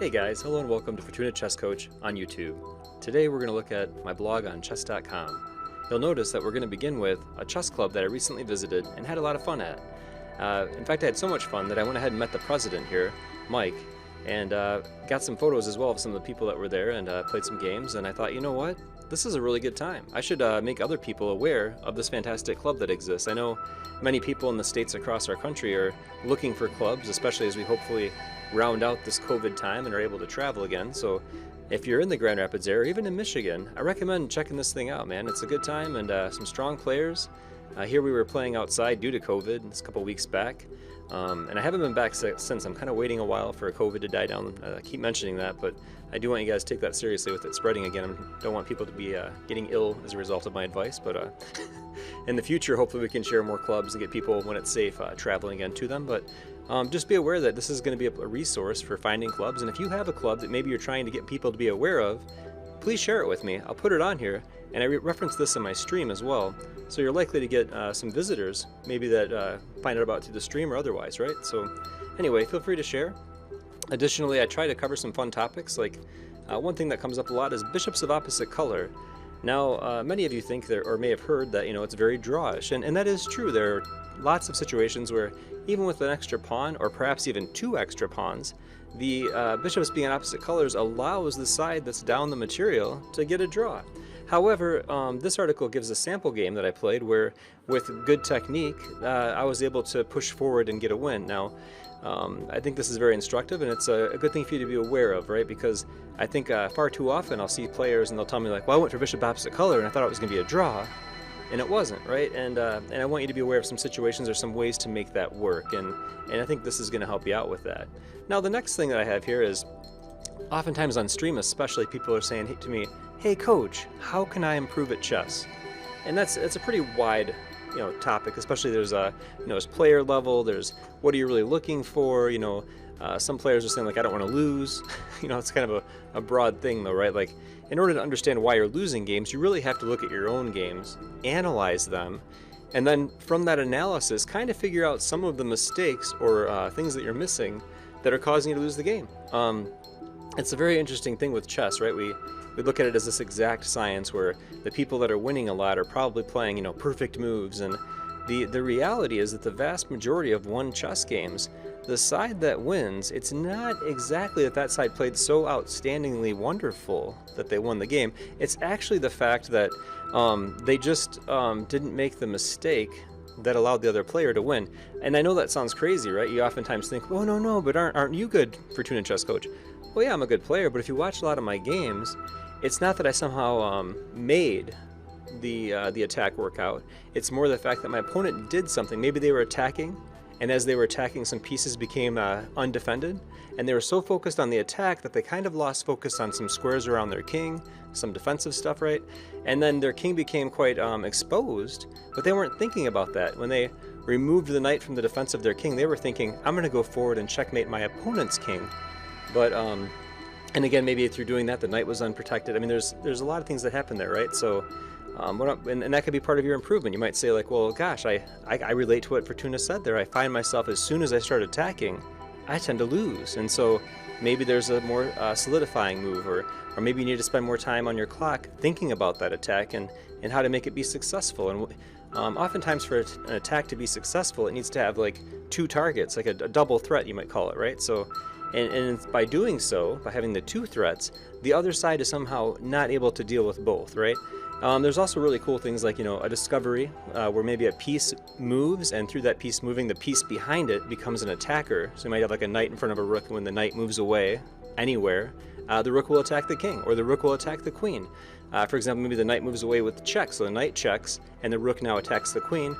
Hey guys, hello and welcome to Fortuna Chess Coach on YouTube. Today we're going to look at my blog on chess.com. You'll notice that we're going to begin with a chess club that I recently visited and had a lot of fun at. In fact, I had so much fun that I went ahead and met the president here, Mike, and got some photos as well of some of the people that were there and played some games, and I thought, you know what? This is a really good time. I should make other people aware of this fantastic club that exists. I know many people in the states across our country are looking for clubs, especially as we hopefully round out this COVID time and are able to travel again. So if you're in the Grand Rapids area, or even in Michigan, I recommend checking this thing out, man. It's a good time and some strong players. Here we were playing outside due to COVID a couple weeks back. And I haven't been back since. I'm kind of waiting a while for COVID to die down. I keep mentioning that, but I do want you guys to take that seriously with it spreading again. I don't want people to be getting ill as a result of my advice, but in the future, hopefully we can share more clubs and get people, when it's safe, traveling again to them. But just be aware that this is going to be a resource for finding clubs. And if you have a club that maybe you're trying to get people to be aware of, please share it with me. I'll put it on here, and I reference this in my stream as well. So you're likely to get some visitors, maybe that find out about it through the stream or otherwise, right? So anyway, feel free to share. Additionally, I try to cover some fun topics, like one thing that comes up a lot is bishops of opposite color. Now, many of you think or may have heard that, it's very drawish, and that is true. There are lots of situations where even with an extra pawn, or perhaps even two extra pawns, the bishops being in opposite colors allows the side that's down the material to get a draw. However, this article gives a sample game that I played where, with good technique, I was able to push forward and get a win. Now, I think this is very instructive, and it's a good thing for you to be aware of, right? Because I think far too often I'll see players and they'll tell me like, well, I went for bishop opposite color and I thought it was going to be a draw, and it wasn't, right? And I want you to be aware of some situations or some ways to make that work, and I think this is going to help you out with that. Now, the next thing that I have here is, oftentimes on stream especially, people are saying to me, hey coach, how can I improve at chess? And it's a pretty wide topic, especially there's there's player level, there's what are you really looking for, some players are saying like, I don't want to lose. It's kind of a broad thing though, right? Like, in order to understand why you're losing games, you really have to look at your own games, analyze them, and then from that analysis kind of figure out some of the mistakes or things that you're missing that are causing you to lose the game. It's a very interesting thing with chess, right? We look at it as this exact science where the people that are winning a lot are probably playing, perfect moves, and the reality is that the vast majority of won chess games, the side that wins, it's not exactly that side played so outstandingly wonderful that they won the game. It's actually the fact that they just didn't make the mistake that allowed the other player to win. And I know that sounds crazy, right? You oftentimes think, oh no, but aren't you good, Fortuna Chess Coach? Well, yeah, I'm a good player, but if you watch a lot of my games, it's not that I somehow made the attack work out. It's more the fact that my opponent did something. Maybe they were attacking, and as they were attacking, some pieces became undefended, and they were so focused on the attack that they kind of lost focus on some squares around their king, some defensive stuff, right? And then their king became quite exposed, but they weren't thinking about that. When they removed the knight from the defense of their king, they were thinking, I'm going to go forward and checkmate my opponent's king. But and again, maybe through doing that, the knight was unprotected. I mean, there's a lot of things that happen there, right? So, and that could be part of your improvement. You might say like, well, gosh, I relate to what Fortuna said there. I find myself, as soon as I start attacking, I tend to lose. And so maybe there's a more solidifying move, or maybe you need to spend more time on your clock thinking about that attack and how to make it be successful. And oftentimes for an attack to be successful, it needs to have like two targets, like a double threat, you might call it, right? So, and by doing so, by having the two threats, the other side is somehow not able to deal with both, right? There's also really cool things like, a discovery where maybe a piece moves, and through that piece moving, the piece behind it becomes an attacker. So you might have like a knight in front of a rook, and when the knight moves away anywhere, the rook will attack the king, or the rook will attack the queen. For example, maybe the knight moves away with check, so the knight checks, and the rook now attacks the queen.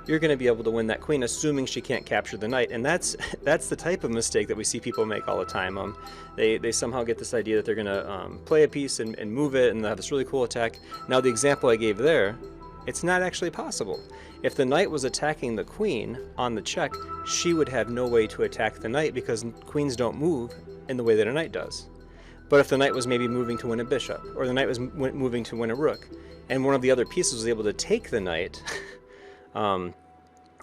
You're going to be able to win that queen, assuming she can't capture the knight. And that's the type of mistake that we see people make all the time. They somehow get this idea that they're going to play a piece and move it, and they'll have this really cool attack. Now, the example I gave there, it's not actually possible. If the knight was attacking the queen on the check, she would have no way to attack the knight, because queens don't move in the way that a knight does. But if the knight was maybe moving to win a bishop, or the knight was moving to win a rook, and one of the other pieces was able to take the knight,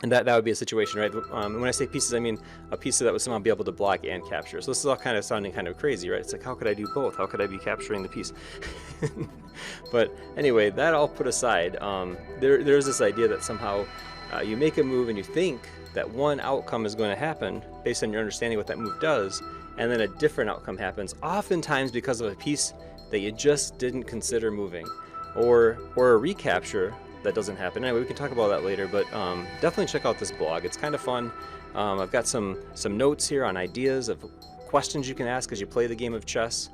And that would be a situation, right? When I say pieces, I mean a piece that would somehow be able to block and capture. So this is all kind of sounding kind of crazy, right? It's like, how could I do both? How could I be capturing the piece? But anyway, that all put aside, there's this idea that somehow you make a move and you think that one outcome is going to happen based on your understanding what that move does, and then a different outcome happens, oftentimes because of a piece that you just didn't consider moving, or a recapture that doesn't happen. Anyway, we can talk about that later, but definitely check out this blog. It's kind of fun. I've got some notes here on ideas of questions you can ask as you play the game of chess.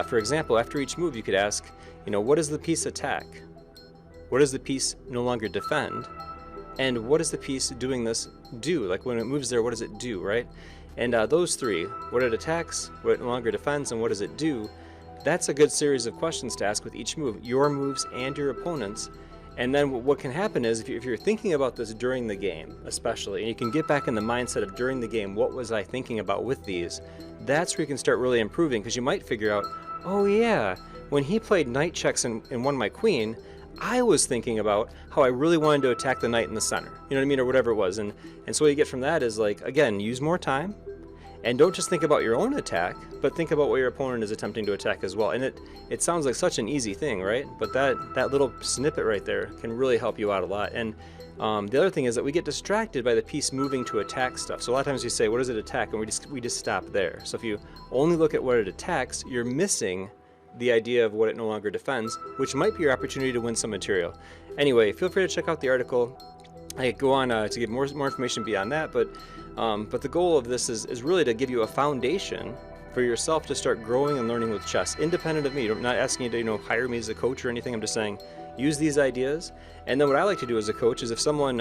For example, after each move you could ask, what does the piece attack? What does the piece no longer defend? And what does the piece doing this do? Like when it moves there, what does it do, right? And those three, what it attacks, what it no longer defends, and what does it do, that's a good series of questions to ask with each move, your moves and your opponents. And then what can happen is if you're thinking about this during the game, especially, and you can get back in the mindset of during the game, what was I thinking about with these, that's where you can start really improving, because you might figure out, oh yeah, when he played knight checks and won my queen, I was thinking about how I really wanted to attack the knight in the center, you know what I mean, or whatever it was. And so what you get from that is, like, again, use more time, and don't just think about your own attack, but think about what your opponent is attempting to attack as well. And it sounds like such an easy thing, right? But that little snippet right there can really help you out a lot. And the other thing is that we get distracted by the piece moving to attack stuff. So a lot of times you say, what does it attack? And we just stop there. So if you only look at what it attacks, you're missing the idea of what it no longer defends, which might be your opportunity to win some material. Anyway, feel free to check out the article. I go on to give more information beyond that, but the goal of this is really to give you a foundation for yourself to start growing and learning with chess, independent of me. I'm not asking you to hire me as a coach or anything. I'm just saying use these ideas. And then what I like to do as a coach is if someone,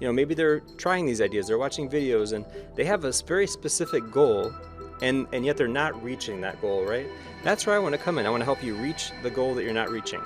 maybe they're trying these ideas, they're watching videos, and they have a very specific goal, and yet they're not reaching that goal, right? That's where I want to come in. I want to help you reach the goal that you're not reaching.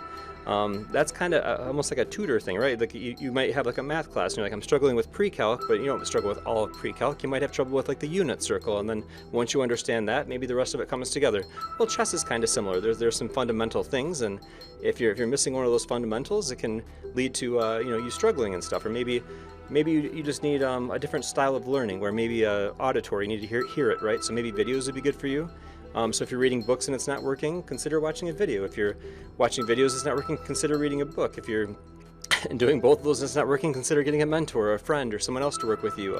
That's kind of almost like a tutor thing, right? Like you might have like a math class and you're like, I'm struggling with pre-calc, but you don't struggle with all of pre-calc. You might have trouble with like the unit circle, and then once you understand that, maybe the rest of it comes together. Well, chess is kind of similar. There's some fundamental things, and if you're missing one of those fundamentals, it can lead to you struggling and stuff. Or maybe you just need a different style of learning, where maybe auditory, you need to hear it, right? So maybe videos would be good for you. So if you're reading books and it's not working, consider watching a video. If you're watching videos and it's not working, consider reading a book. If you're doing both of those and it's not working, consider getting a mentor or a friend or someone else to work with you.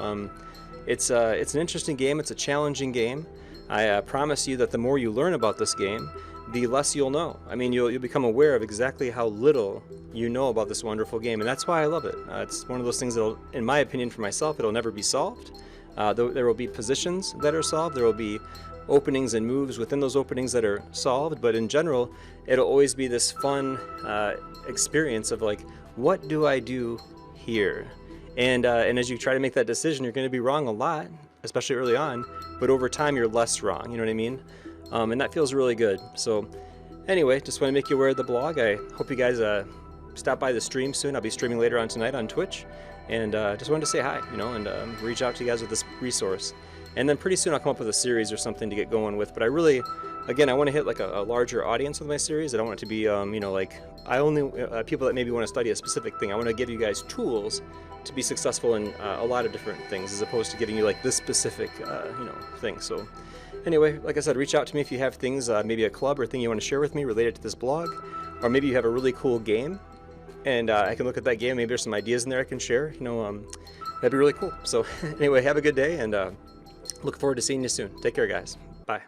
It's an interesting game. It's a challenging game. I promise you that the more you learn about this game, the less you'll know. I mean, you'll become aware of exactly how little you know about this wonderful game, and that's why I love it. It's one of those things that'll, in my opinion, for myself, it'll never be solved. There will be positions that are solved. There will be openings and moves within those openings that are solved, but in general, it'll always be this fun experience of like, what do I do here? And as you try to make that decision, you're going to be wrong a lot, especially early on, but over time you're less wrong, you know what I mean? And that feels really good. So anyway, just want to make you aware of the blog. I hope you guys stop by the stream soon. I'll be streaming later on tonight on Twitch, and just wanted to say hi, and reach out to you guys with this resource. And then pretty soon I'll come up with a series or something to get going with. But I really, again, I want to hit like a larger audience with my series. I don't want it to be, like I only people that maybe want to study a specific thing. I want to give you guys tools to be successful in a lot of different things, as opposed to giving you like this specific, thing. So anyway, like I said, reach out to me if you have things, maybe a club or thing you want to share with me related to this blog, or maybe you have a really cool game, and I can look at that game. Maybe there's some ideas in there I can share. That'd be really cool. So anyway, have a good day, and look forward to seeing you soon. Take care, guys. Bye.